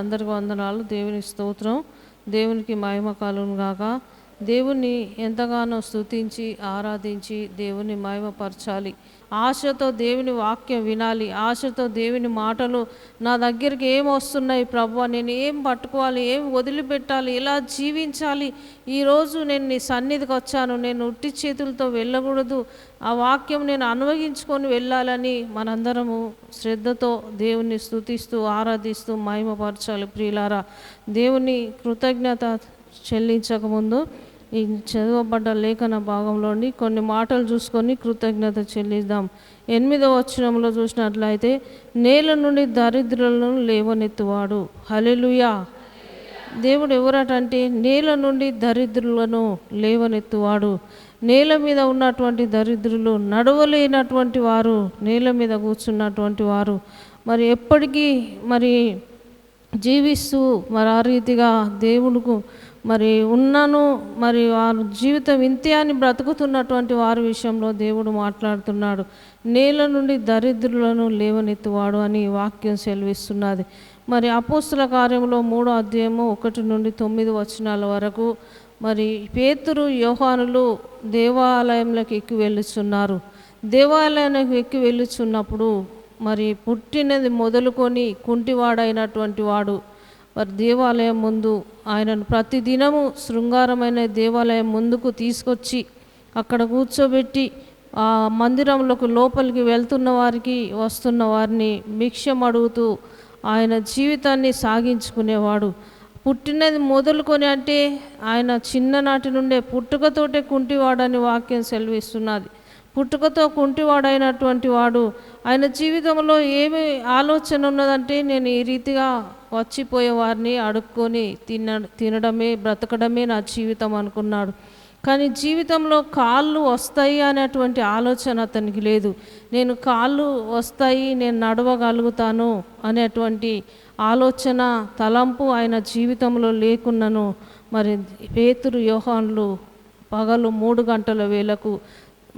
అందరికి వందనాలు. దేవుని స్తోత్రం. దేవునికి మహిమ కలుగును గాక. దేవుని ఎంతగానో స్తుతించి ఆరాధించి దేవుని మహిమపరచాలి. ఆశతో దేవుని వాక్యం వినాలి. ఆశతో దేవుని మాటలు నా దగ్గరికి ఏం వస్తున్నాయి ప్రభువా, నేను ఏం పట్టుకోవాలి, ఏం వదిలిపెట్టాలి, ఎలా జీవించాలి, ఈరోజు నేను నీ సన్నిధికి వచ్చాను, నేను ఉట్టి చేతులతో వెళ్ళకూడదు, ఆ వాక్యం నేను అనుభవించుకొని వెళ్ళాలని మనందరము శ్రద్ధతో దేవుని స్తుతిస్తూ ఆరాధిస్తూ మహిమపరచాలి. ప్రియులారా, దేవుని కృతజ్ఞత చెల్లించకముందు ఈ చదవబడ్డ లేఖన భాగంలోని కొన్ని మాటలు చూసుకొని కృతజ్ఞత చెల్లిద్దాం. 8వ వచనంలో చూసినట్లయితే, నేల నుండి దరిద్రులను లేవనెత్తువాడు. హల్లెలూయా. దేవుడు ఎవరటంటే నేల నుండి దరిద్రులను లేవనెత్తువాడు. నేల మీద ఉన్నటువంటి దరిద్రులు, నడవలేనటువంటి వారు, నేల మీద కూర్చున్నటువంటి వారు, మరి ఎప్పటికీ మరి జీవిస్తూ మరి ఆ రీతిగా దేవుడుకు మరి ఉన్నాను, మరి వారు జీవితం ఇంతే అని బ్రతుకుతున్నటువంటి వారి విషయంలో దేవుడు మాట్లాడుతున్నాడు. నేల నుండి దరిద్రులను లేవనెత్తువాడు అని వాక్యం సెలవిస్తున్నది. మరి అపోస్తుల కార్యంలో 3వ అధ్యాయము 1 నుండి 9 వచనాల వరకు మరి పేతురు యోహానులు దేవాలయంలోకి ఎక్కి వెళ్ళుచున్నారు. దేవాలయానికి ఎక్కి వెళ్ళుచున్నప్పుడు మరి పుట్టినది మొదలుకొని కుంటివాడైనటువంటి వాడు మరి దేవాలయం ముందు ఆయనను ప్రతిదినము శృంగారమైన దేవాలయం ముందుకు తీసుకొచ్చి అక్కడ కూర్చోబెట్టి ఆ మందిరంలోకి లోపలికి వెళ్తున్న వారికి వస్తున్న వారిని భిక్షం అడుగుతూ ఆయన జీవితాన్ని సాగించుకునేవాడు. పుట్టినది మొదలుకొని అంటే ఆయన చిన్ననాటి నుండే పుట్టుకతోటే కుంటివాడని వాక్యం సెలవిస్తున్నది. పుట్టుకతో కుంటివాడైనటువంటి వాడు ఆయన జీవితంలో ఏమి ఆలోచన ఉన్నదంటే, నేను ఈ రీతిగా వచ్చిపోయే వారిని అడుక్కొని తినడమే బ్రతకడమే నా జీవితం అనుకున్నాడు. కానీ జీవితంలో కాళ్ళు వస్తాయి అనేటువంటి ఆలోచన అతనికి లేదు. నేను కాళ్ళు వస్తాయి, నేను నడవగలుగుతాను అనేటువంటి ఆలోచన తలంపు ఆయన జీవితంలో లేకున్నను మరి పేతురు యోహానులు పగలు 3 గంటల వేళకు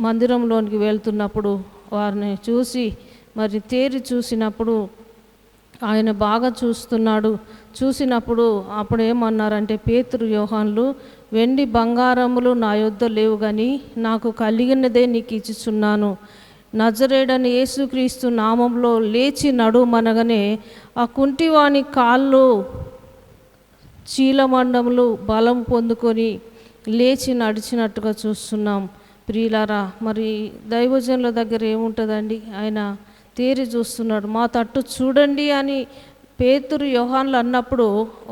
మందిరంలోనికి వెళ్తున్నప్పుడు వారిని చూసి మరి తేరి చూసినప్పుడు ఆయన బాగా చూసినప్పుడు అప్పుడు ఏమన్నారంటే, పేతురు యోహానులు, వెండి బంగారములు నా యొద్ద లేవు, కానీ నాకు కలిగినదే నీకు ఇచ్చుచున్నాను. నజరేయుడైన యేసుక్రీస్తు నామంలో లేచి నడుమనగానే ఆ కుంటివాని కాళ్ళు చీలమండములు బలం పొందుకొని లేచి నడిచినట్టుగా చూస్తున్నాం. ప్రియులారా, మరి దైవజనుల దగ్గర ఏముంటుందండి, ఆయన తేరి చూస్తున్నాడు. మా తట్టు చూడండి అని పేతురు యోహానులు అన్నప్పుడు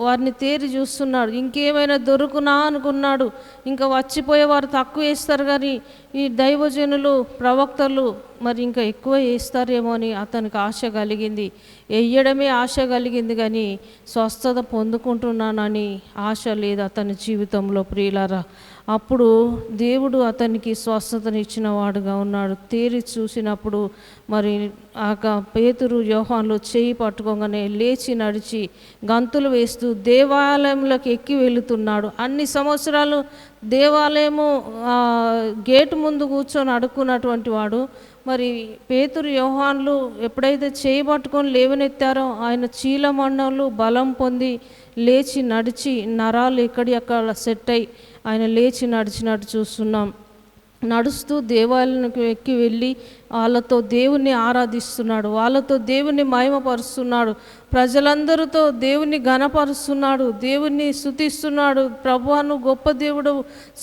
వారిని తేరి చూస్తున్నాడు. ఇంకేమైనా దొరుకునా అనుకున్నాడు. ఇంకా వచ్చిపోయేవారు తక్కువ వేస్తారు, కానీ ఈ దైవజనులు ప్రవక్తలు మరి ఇంకా ఎక్కువ వేస్తారేమో అని అతనికి ఆశ కలిగింది. వేయడమే ఆశ కలిగింది, కానీ స్వస్థత పొందుకుంటున్నానని ఆశ లేదు అతని జీవితంలో. ప్రియులారా, అప్పుడు దేవుడు అతనికి స్వస్థతనిచ్చిన వాడుగా ఉన్నాడు. తేరి చూసినప్పుడు మరి ఆ పేతురు యోహానులు చేయి పట్టుకోగానే లేచి నడిచి గంతులు వేస్తూ దేవాలయంలోకి ఎక్కి వెళుతున్నాడు. అన్ని సంవత్సరాలు దేవాలయము గేటు ముందు కూర్చొని అడుక్కున్నటువంటి వాడు మరి పేతురు యోహానులు ఎప్పుడైతే చేయి పట్టుకొని లేవనెత్తారో ఆయన చీలమండలు బలం పొంది లేచి నడిచి నరాలు ఎక్కడిక్కడ సెట్ అయి ఆయన లేచి నడిచినట్టు చూస్తున్నాం. నడుస్తూ దేవాలయానికి ఎక్కి వెళ్ళి వాళ్ళతో దేవుణ్ణి ఆరాధిస్తున్నాడు, వాళ్ళతో దేవుణ్ణి మహిమపరుస్తున్నాడు, ప్రజలందరితో దేవుణ్ణి ఘనపరుస్తున్నాడు, దేవుణ్ణి స్తుతిస్తున్నాడు. ప్రభువా, నువ్వు గొప్ప దేవుడు,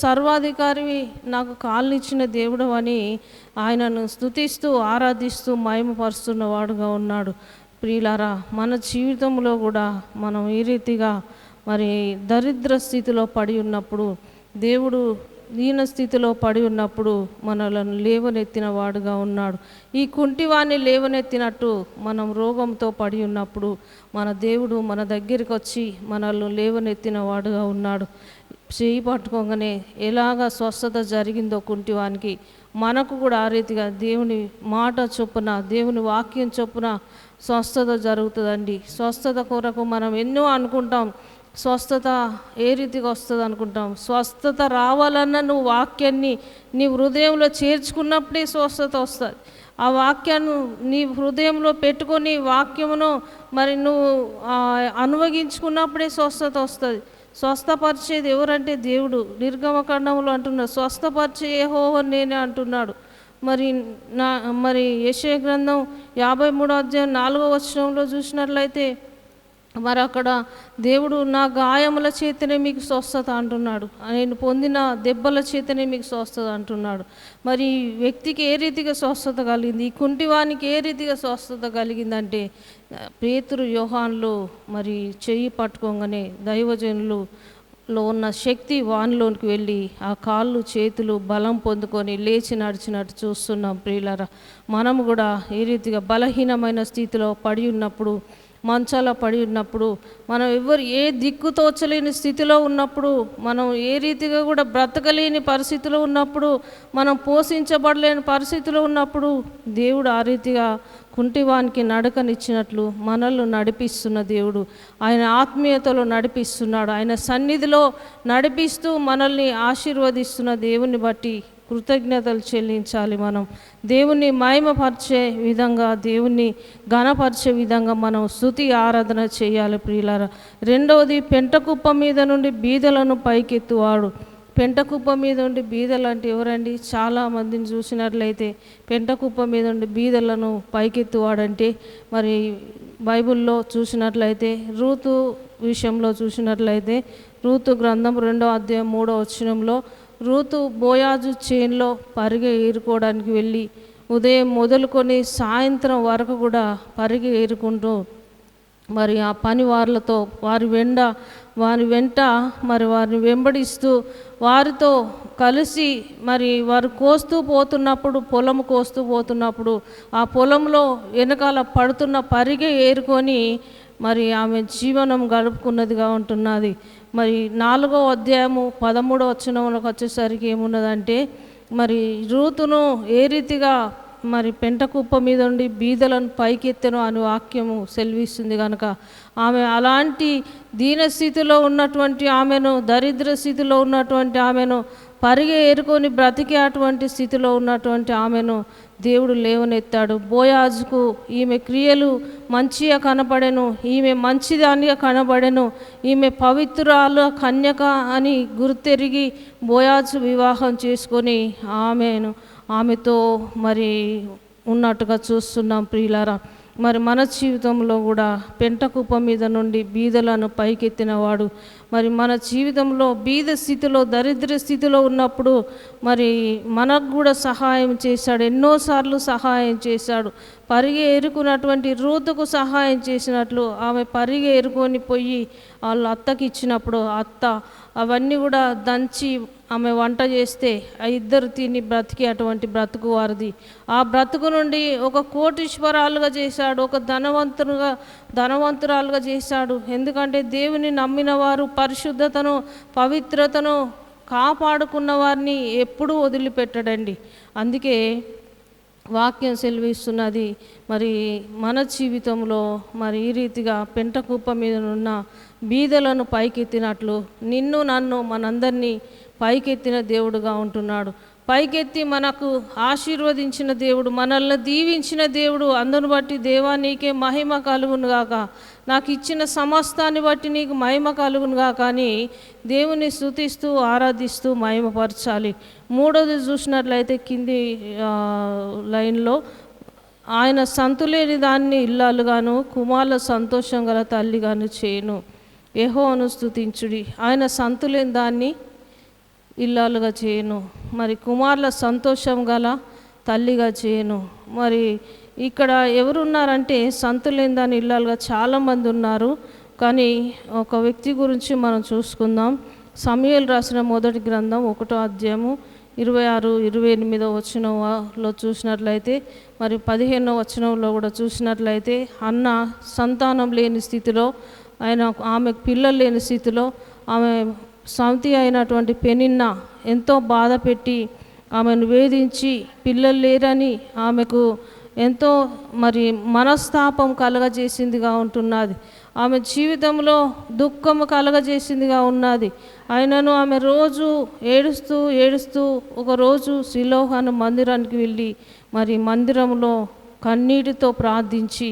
సర్వాధికారివి, నాకు కాళ్ళనిచ్చిన దేవుడు అని ఆయనను స్తుతిస్తూ ఆరాధిస్తూ మహిమపరుస్తున్న వాడుగా ఉన్నాడు. ప్రియులారా, మన జీవితంలో కూడా మనం ఈ రీతిగా మరి దరిద్ర స్థితిలో పడి ఉన్నప్పుడు, దేవుడు దీన స్థితిలో పడి ఉన్నప్పుడు మనలను లేవనెత్తిన వాడుగా ఉన్నాడు. ఈ కుంటివాణ్ణి లేవనెత్తినట్టు మనం రోగంతో పడి ఉన్నప్పుడు మన దేవుడు మన దగ్గరికి వచ్చి మనల్ని లేవనెత్తిన వాడుగా ఉన్నాడు. చేయి పట్టుకోగానే ఎలాగ స్వస్థత జరిగిందో కుంటివానికి, మనకు కూడా ఆ రీతిగా దేవుని మాట చొప్పున దేవుని వాక్యం చొప్పున స్వస్థత జరుగుతుందండి. స్వస్థత కొరకు మనం ఎన్నో అనుకుంటాం, స్వస్థత ఏ రీతిగా వస్తుంది అనుకుంటాం. స్వస్థత రావాలన్నా నువ్వు వాక్యాన్ని నీ హృదయంలో చేర్చుకున్నప్పుడే స్వస్థత వస్తుంది. ఆ వాక్యాన్ని నీ హృదయంలో పెట్టుకొని వాక్యమును మరి నువ్వు అనుభవించుకున్నప్పుడే స్వస్థత వస్తుంది. స్వస్థపరిచేది ఎవరంటే దేవుడు. నిర్గమకాండంలో అంటున్నాడు, స్వస్థపరిచే యెహోవా నేనే అంటున్నాడు. మరి యెషయా గ్రంథం 53వ అధ్యాయం 4వ వచనంలో చూసినట్లయితే మరి అక్కడ దేవుడు నా గాయముల చేతనే మీకు స్వస్థత అంటున్నాడు, నేను పొందిన దెబ్బల చేతనే మీకు స్వస్థత అంటున్నాడు. మరి ఈ వ్యక్తికి ఏ రీతిగా స్వస్థత కలిగింది, ఈ కుంటివానికి ఏ రీతిగా స్వస్థత కలిగిందంటే పేతురు యోహాన్లు మరి చెయ్యి పట్టుకోగానే దైవజనులు లో ఉన్న శక్తి వానిలోనికి వెళ్ళి ఆ కాళ్ళు చేతులు బలం పొందుకొని లేచి నడిచినట్టు చూస్తున్నాం. ప్రియులారా, మనము కూడా ఏ రీతిగా బలహీనమైన స్థితిలో పడి ఉన్నప్పుడు, మంచాల పడి ఉన్నప్పుడు, మనం ఏ దిక్కు తోచలేని స్థితిలో ఉన్నప్పుడు, మనం ఏ రీతిగా కూడా బ్రతకలేని పరిస్థితిలో ఉన్నప్పుడు, మనం పోషించబడలేని పరిస్థితిలో ఉన్నప్పుడు దేవుడు ఆ రీతిగా కుంటివానికి నడకనిచ్చినట్లు మనల్ని నడిపిస్తున్న దేవుడు. ఆయన ఆత్మీయతలో నడిపిస్తున్నాడు. ఆయన సన్నిధిలో నడిపిస్తూ మనల్ని ఆశీర్వదిస్తున్న దేవుని బట్టి కృతజ్ఞతలు చెల్లించాలి. మనం దేవుణ్ణి మహిమపరిచే విధంగా, దేవుణ్ణి ఘనపరిచే విధంగా మనం స్తుతి ఆరాధన చేయాలి. ప్రియులారా, రెండవది పెంటకుప్ప మీద నుండి బీదలను పైకెత్తువాడు. పెంటకుప్ప మీద ఉండి బీదలు అంటే ఎవరండి? చాలామందిని చూసినట్లయితే పెంటకుప్ప మీద ఉండి బీదలను పైకెత్తువాడంటే మరి బైబిల్లో చూసినట్లయితే రూతు విషయంలో చూసినట్లయితే రూతు గ్రంథం 2వ అధ్యాయం 3వ వచనంలో రూతు బోయాజు చేనులో పరిగె ఏరుకోవడానికి వెళ్ళి ఉదయం మొదలుకొని సాయంత్రం వరకు కూడా పరిగె ఏరుకుంటూ మరి ఆ పని వారులతో వారి వెంట మరి వారిని వెంబడిస్తూ వారితో కలిసి మరి వారు పొలం కోస్తూ పోతున్నప్పుడు ఆ పొలంలో వెనకాల పడుతున్న పరిగె ఏరుకొని మరి ఆమె జీవనం గడుపుకున్నదిగా ఉంటున్నది. మరి 4వ అధ్యాయము 13వ వచనంలోకి వచ్చేసరికి ఏమున్నదంటే మరి రూతును ఏ రీతిగా మరి పెంటకుప్ప మీద ఉండి బీదలను పైకెత్తెను అని వాక్యము సెలవిస్తుంది. కనుక ఆమె అలాంటి దీనస్థితిలో ఉన్నటువంటి ఆమెను, దరిద్ర స్థితిలో ఉన్నటువంటి ఆమెను, పరిగె ఏరుకొని బ్రతికే అటువంటి స్థితిలో ఉన్నటువంటి ఆమెను దేవుడు లేవనెత్తాడు. బోయాజుకు ఈమె క్రియలు మంచిగా కనబడెను, ఈమె మంచిదానిగా కనబడెను, ఈమె పవిత్రాలు కన్యక అని గుర్తెరిగి బోయాజు వివాహం చేసుకొని ఆమెతో మరి ఉన్నట్టుగా చూస్తున్నాం. ప్రియులారా, మరి మన జీవితంలో కూడా పెంటకుప్ప మీద నుండి బీదలను పైకెత్తినవాడు మరి మన జీవితంలో బీద స్థితిలో, దరిద్ర స్థితిలో ఉన్నప్పుడు మరి మనకు కూడా సహాయం చేశాడు. ఎన్నోసార్లు సహాయం చేశాడు. పరిగె ఏరుకున్నటువంటి రూతుకు సహాయం చేసినట్లు ఆమె పరిగె ఏరుకొని పోయి వాళ్ళ అత్తకి ఇచ్చినప్పుడు అత్త అవన్నీ కూడా దంచి ఆమె వంట చేస్తే ఆ ఇద్దరు తిని బ్రతికి అటువంటి బ్రతుకు వారిది. ఆ బ్రతుకు నుండి ఒక కోటీశ్వరాలుగా చేశాడు, ఒక ధనవంతురాలుగా చేశాడు. ఎందుకంటే దేవుని నమ్మిన వారు పరిశుద్ధతను, పవిత్రతను కాపాడుకున్న వారిని ఎప్పుడూ వదిలిపెట్టడండి. అందుకే వాక్యం సెలవిస్తున్నది. మరి మన జీవితంలో మరి ఈ రీతిగా పెంటకుప్ప మీద ఉన్న బీదలను పైకెత్తినట్లు నిన్ను నన్ను మనందరినీ పైకెత్తిన దేవుడుగా ఉంటున్నాడు. పైకెత్తి మనకు ఆశీర్వదించిన దేవుడు, మనల్ని దీవించిన దేవుడు. అందును బట్టి దేవా నీకే మహిమ కలుగును గాక, నాకు ఇచ్చిన సమస్తాన్ని బట్టి నీకు మహిమ కలుగును గాక అని దేవుని స్తుతిస్తూ ఆరాధిస్తూ మహిమపరచాలి. మూడోది చూసినట్లయితే కింది లైన్లో ఆయన సంతులేని దాన్ని ఇల్లాలుగాను కుమారుల సంతోషం గల తల్లిగాను చేయను. యెహోవాను స్తుతించుడి, ఆయన సంతులేని దాన్ని ఇల్లాలుగా చేయను, మరి కుమారుల సంతోషం గల తల్లిగా చేయను. మరి ఇక్కడ ఎవరున్నారంటే సంతులేని దాన్ని ఇల్లాలుగా చాలామంది ఉన్నారు. కానీ ఒక వ్యక్తి గురించి మనం చూసుకుందాం. సమూయేలు రాసిన మొదటి గ్రంథం 1వ అధ్యాయము 26-28 వచనంలో చూసినట్లయితే మరి 15వ వచనంలో కూడా చూసినట్లయితే అన్న సంతానం లేని స్థితిలో, ఆమెకు పిల్లలు లేని స్థితిలో ఆమె సౌతి అయినటువంటి పెనిన్న ఎంతో బాధ పెట్టి ఆమెను వేధించి పిల్లలు లేరని ఆమెకు ఎంతో మరి మనస్తాపం కలగజేసిందిగా ఉంటున్నది. ఆమె జీవితంలో దుఃఖము కలగజేసిందిగా ఉన్నది. అయినను ఆమె రోజు ఏడుస్తూ ఒకరోజు సిలోహాను మందిరానికి వెళ్ళి మరి మందిరంలో కన్నీటితో ప్రార్థించి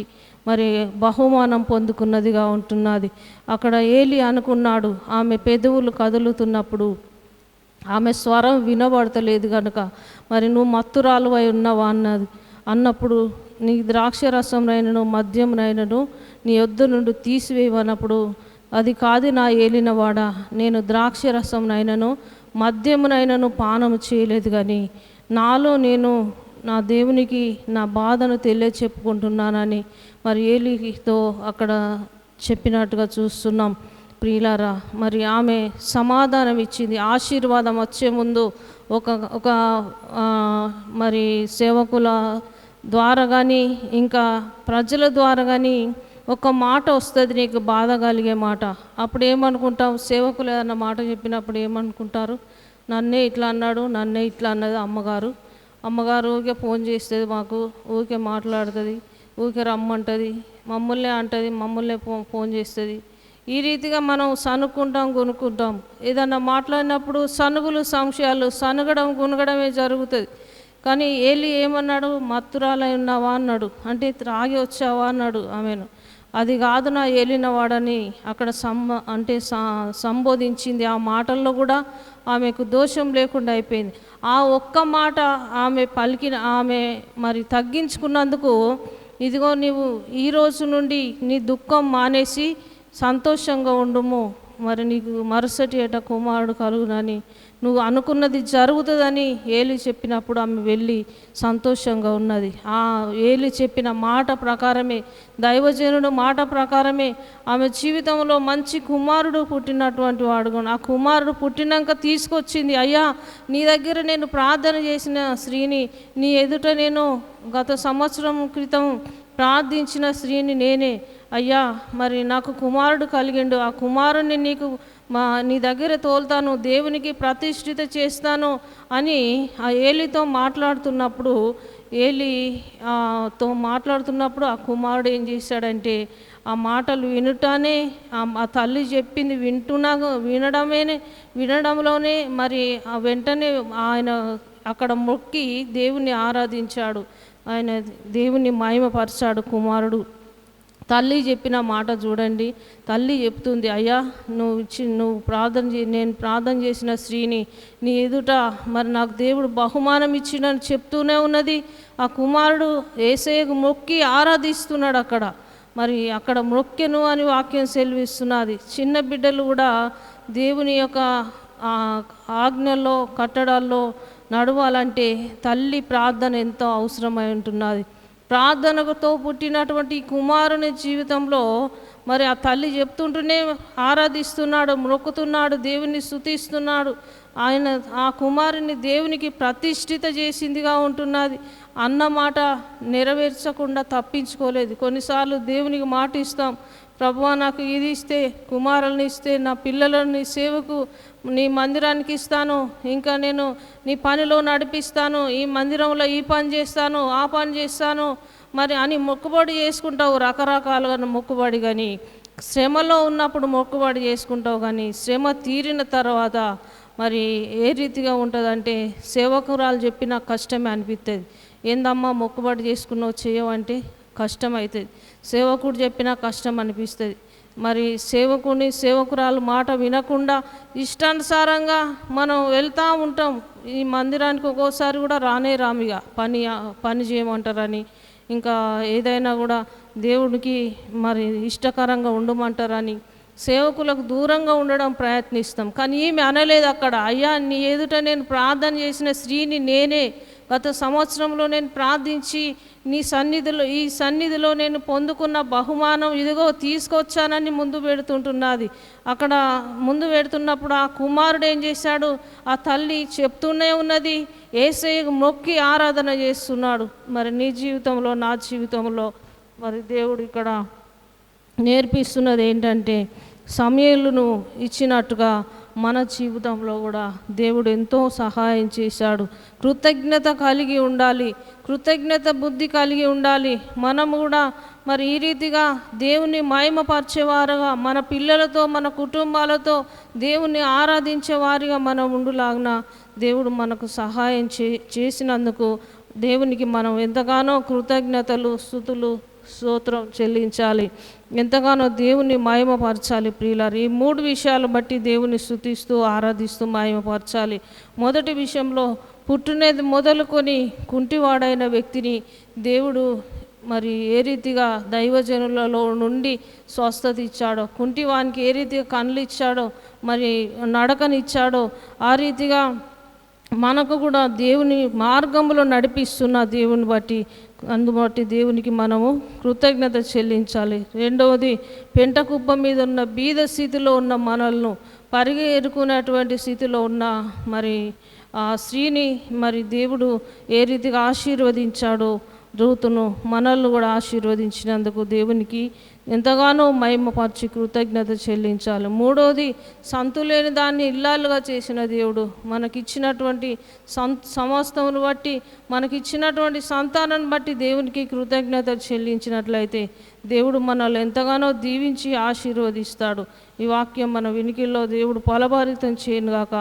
మరి బహుమానం పొందుకున్నదిగా ఉంటున్నది. అక్కడ ఏలి అనుకున్నాడు, ఆమె పెదవులు కదులుతున్నప్పుడు ఆమె స్వరం వినబడతలేదు కనుక మరి నువ్వు మత్తురాలువై ఉన్నావా అన్నప్పుడు నీ ద్రాక్షరసంనైనను మద్యంనైనను నీ యొద్ద నుండి తీసివేయనప్పుడు, అది కాదు నా ఏలినవాడా, నేను ద్రాక్షరసంనైనను మద్యమునైనను పానము చేయలేదు, కానీ నాలో నేను నా దేవునికి నా బాధను చెప్పుకుంటున్నానని మరి ఏలితో అక్కడ చెప్పినట్టుగా చూస్తున్నాం. ప్రియులారా, మరి ఆమె సమాధానం ఇచ్చింది. ఆశీర్వాదం వచ్చే ముందు ఒక మరి సేవకుల ద్వారా కానీ ఇంకా ప్రజల ద్వారా కానీ ఒక మాట వస్తుంది, నీకు బాధ కలిగే మాట. అప్పుడు ఏమనుకుంటాం? సేవకులు ఏదన్నా మాట చెప్పినప్పుడు ఏమనుకుంటారు? నన్నే ఇట్లా అన్నాడు, నన్నే ఇట్లా అన్నది అమ్మగారు ఊరికే ఫోన్ చేస్తుంది, మాకు ఊరికే మాట్లాడుతుంది, ఊరికే రమ్మంటుంది, మమ్మల్నే అంటుంది, మమ్మల్నే ఫోన్ చేస్తుంది. ఈ రీతిగా మనం సనుక్కుంటాం, కొనుక్కుంటాం. ఏదన్నా మాట్లాడినప్పుడు సనుగులు సంశయాలు, సనుగడం గునగడమే జరుగుతుంది. కానీ ఏలి ఏమన్నాడు? మత్తురాలై ఉన్నావా అన్నాడు, అంటే త్రాగి వచ్చావా అన్నాడు ఆమెను. అది కాదు నా ఏలిన వాడని అక్కడ సంబోధించింది. ఆ మాటల్లో కూడా ఆమెకు దోషం లేకుండా అయిపోయింది. ఆ ఒక్క మాట ఆమె మరి తగ్గించుకున్నందుకు, ఇదిగో నీవు ఈ రోజు నుండి నీ దుఃఖం మానేసి సంతోషంగా ఉండుము, మరి నీకు మరుసటి ఏట కుమారుడు కలుగునని, నువ్వు అనుకున్నది జరుగుతుందని ఏలి చెప్పినప్పుడు ఆమె వెళ్ళి సంతోషంగా ఉన్నది. ఆ ఏలి చెప్పిన మాట ప్రకారమే, దైవజనుడు మాట ప్రకారమే ఆమె జీవితంలో మంచి కుమారుడు పుట్టినటువంటి వాడు. ఆ కుమారుడు పుట్టినాక తీసుకొచ్చింది, అయ్యా నీ దగ్గర నేను ప్రార్థన చేసిన స్త్రీని, నీ ఎదుట నేను గత సంవత్సరం క్రితం ప్రార్థించిన స్త్రీని నేనే అయ్యా, మరి నాకు కుమారుడు కలిగిండు, ఆ కుమారుణ్ణి నీ దగ్గర తోలుతాను, దేవునికి ప్రతిష్ఠిత చేస్తాను అని ఆ ఏలితో మాట్లాడుతున్నప్పుడు ఆ కుమారుడు ఏం చేశాడంటే, ఆ మాటలు వినుటానే, ఆ తల్లి చెప్పింది వినడంలోనే మరి ఆ వెంటనే ఆయన అక్కడ మొక్కి దేవుని ఆరాధించాడు. ఆయన దేవుని మహిమపరిచాడు కుమారుడు. తల్లి చెప్పిన మాట చూడండి. తల్లి చెప్తుంది, అయ్యా నేను ప్రార్థన చేసిన స్త్రీని నీ ఎదుట మరి నాకు దేవుడు బహుమానం ఇచ్చిండని చెప్తూనే ఉన్నది. ఆ కుమారుడు యేసయ్యకు మొక్కి ఆరాధిస్తున్నాడు. అక్కడ మొక్కెను అని వాక్యం సెలవిస్తున్నది. చిన్న బిడ్డలు కూడా దేవుని యొక్క ఆజ్ఞల్లో కట్టడాల్లో నడవాలంటే తల్లి ప్రార్థన ఎంతో అవసరమై ఉంటున్నది. ప్రార్థనతో పుట్టినటువంటి కుమారుని జీవితంలో మరి ఆ తల్లి చెప్తుంటూనే ఆరాధిస్తున్నాడు, మొక్కుతున్నాడు, దేవుని స్తుతిస్తున్నాడు. ఆ కుమారుని దేవునికి ప్రతిష్ఠిత చేసిందిగా ఉంటున్నది. అన్నమాట నెరవేర్చకుండా తప్పించుకోలేదు. కొన్నిసార్లు దేవునికి మాట ఇస్తాం, ప్రభువా నాకు ఇది ఇస్తే, కుమారుల్ని ఇస్తే, నా పిల్లలని సేవకు నీ మందిరానికి ఇస్తాను, ఇంకా నేను నీ పనిలో నడిపిస్తాను, ఈ మందిరంలో ఈ పని చేస్తాను, ఆ పని చేస్తాను మరి అని మొక్కుబడి చేసుకుంటావు, రకరకాలుగా మొక్కుబడి. కానీ శ్రమలో ఉన్నప్పుడు మొక్కుబడి చేసుకుంటావు, కానీ శ్రమ తీరిన తర్వాత మరి ఏ రీతిగా ఉంటుందంటే, సేవకురాలు చెప్పిన కష్టమే అనిపిస్తుంది. ఏందమ్మా మొక్కుబడి చేసుకున్నావు చేయవంటే కష్టం అవుతుంది, సేవకుడు చెప్పినా కష్టం అనిపిస్తుంది. మరి సేవకురాలు మాట వినకుండా ఇష్టానుసారంగా మనం వెళ్తూ ఉంటాం. ఈ మందిరానికి ఒక్కోసారి కూడా రామిగా పని చేయమంటారని, ఇంకా ఏదైనా కూడా దేవుడికి మరి ఇష్టకరంగా ఉండమంటారని సేవకులకు దూరంగా ఉండడం ప్రయత్నిస్తాం. కానీ ఈమె అనలేదు అక్కడ, అయ్యా నీ ఎదుట నేను ప్రార్థన చేసిన స్త్రీని నేనే, గత సంవత్సరంలో నేను ప్రార్థించి ఈ సన్నిధిలో నేను పొందుకున్న బహుమానం ఇదిగో తీసుకొచ్చానని ముందు పెడుతుంటున్నది. అక్కడ ముందు పెడుతున్నప్పుడు ఆ కుమారుడు ఏం చేశాడు? ఆ తల్లి చెప్తూనే ఉన్నది, యేసయ్యకు మొక్కి ఆరాధన చేస్తున్నాడు. మరి నీ జీవితంలో, నా జీవితంలో మరి దేవుడు ఇక్కడ నేర్పిస్తున్నది ఏంటంటే, సమయలను ఇచ్చినట్టుగా మన జీవితంలో కూడా దేవుడు ఎంతో సహాయం చేశాడు. కృతజ్ఞత కలిగి ఉండాలి, కృతజ్ఞత బుద్ధి కలిగి ఉండాలి. మనము కూడా మరి ఈ రీతిగా దేవుని మహిమపరిచేవారుగా, మన పిల్లలతో మన కుటుంబాలతో దేవుని ఆరాధించే వారిగా మనం ఉండులాగున దేవుడు మనకు సహాయం చేసినందుకు దేవునికి మనం ఎంతగానో కృతజ్ఞతలు స్తుతులు స్తోత్రం చెల్లించాలి, ఎంతగానో దేవుని మహిమపరచాలి ప్రియులారు. ఈ 3 విషయాలు బట్టి దేవుని స్తుతిస్తూ ఆరాధిస్తూ మహిమపరచాలి. మొదటి విషయంలో పుట్టినది మొదలుకొని కుంటివాడైన వ్యక్తిని దేవుడు మరి ఏ రీతిగా దైవజనులలో నుండి స్వస్థత ఇచ్చాడో, కుంటివానికి ఏ రీతిగా కళ్ళు ఇచ్చాడో, మరి నడకనిచ్చాడో, ఆ రీతిగా మనకు కూడా దేవుని మార్గంలో నడిపిస్తున్న దేవుని బట్టి అందుబట్టి దేవునికి మనము కృతజ్ఞత చెల్లించాలి. రెండవది, పెంట కుప్ప మీద ఉన్న బీద స్థితిలో ఉన్న మనల్ని పరిగెరుకునేటువంటి స్థితిలో ఉన్న మరి ఆ స్త్రీని మరి దేవుడు ఏ రీతిగా ఆశీర్వదించాడో, రూతును మనల్ని కూడా ఆశీర్వదించినందుకు దేవునికి ఎంతగానో మహిమపరిచి కృతజ్ఞత చెల్లించాలి. మూడవది, సంతులేని దాన్ని ఇల్లాలుగా చేసిన దేవుడు మనకిచ్చినటువంటి సమస్తమును బట్టి, మనకిచ్చినటువంటి సంతానాన్ని బట్టి దేవునికి కృతజ్ఞత చెల్లించినట్లయితే దేవుడు మనల్ని ఎంతగానో దీవించి ఆశీర్వదిస్తాడు. ఈ వాక్యం మన వినికిల్లో దేవుడు ఫలభరితం చేయనుగాక.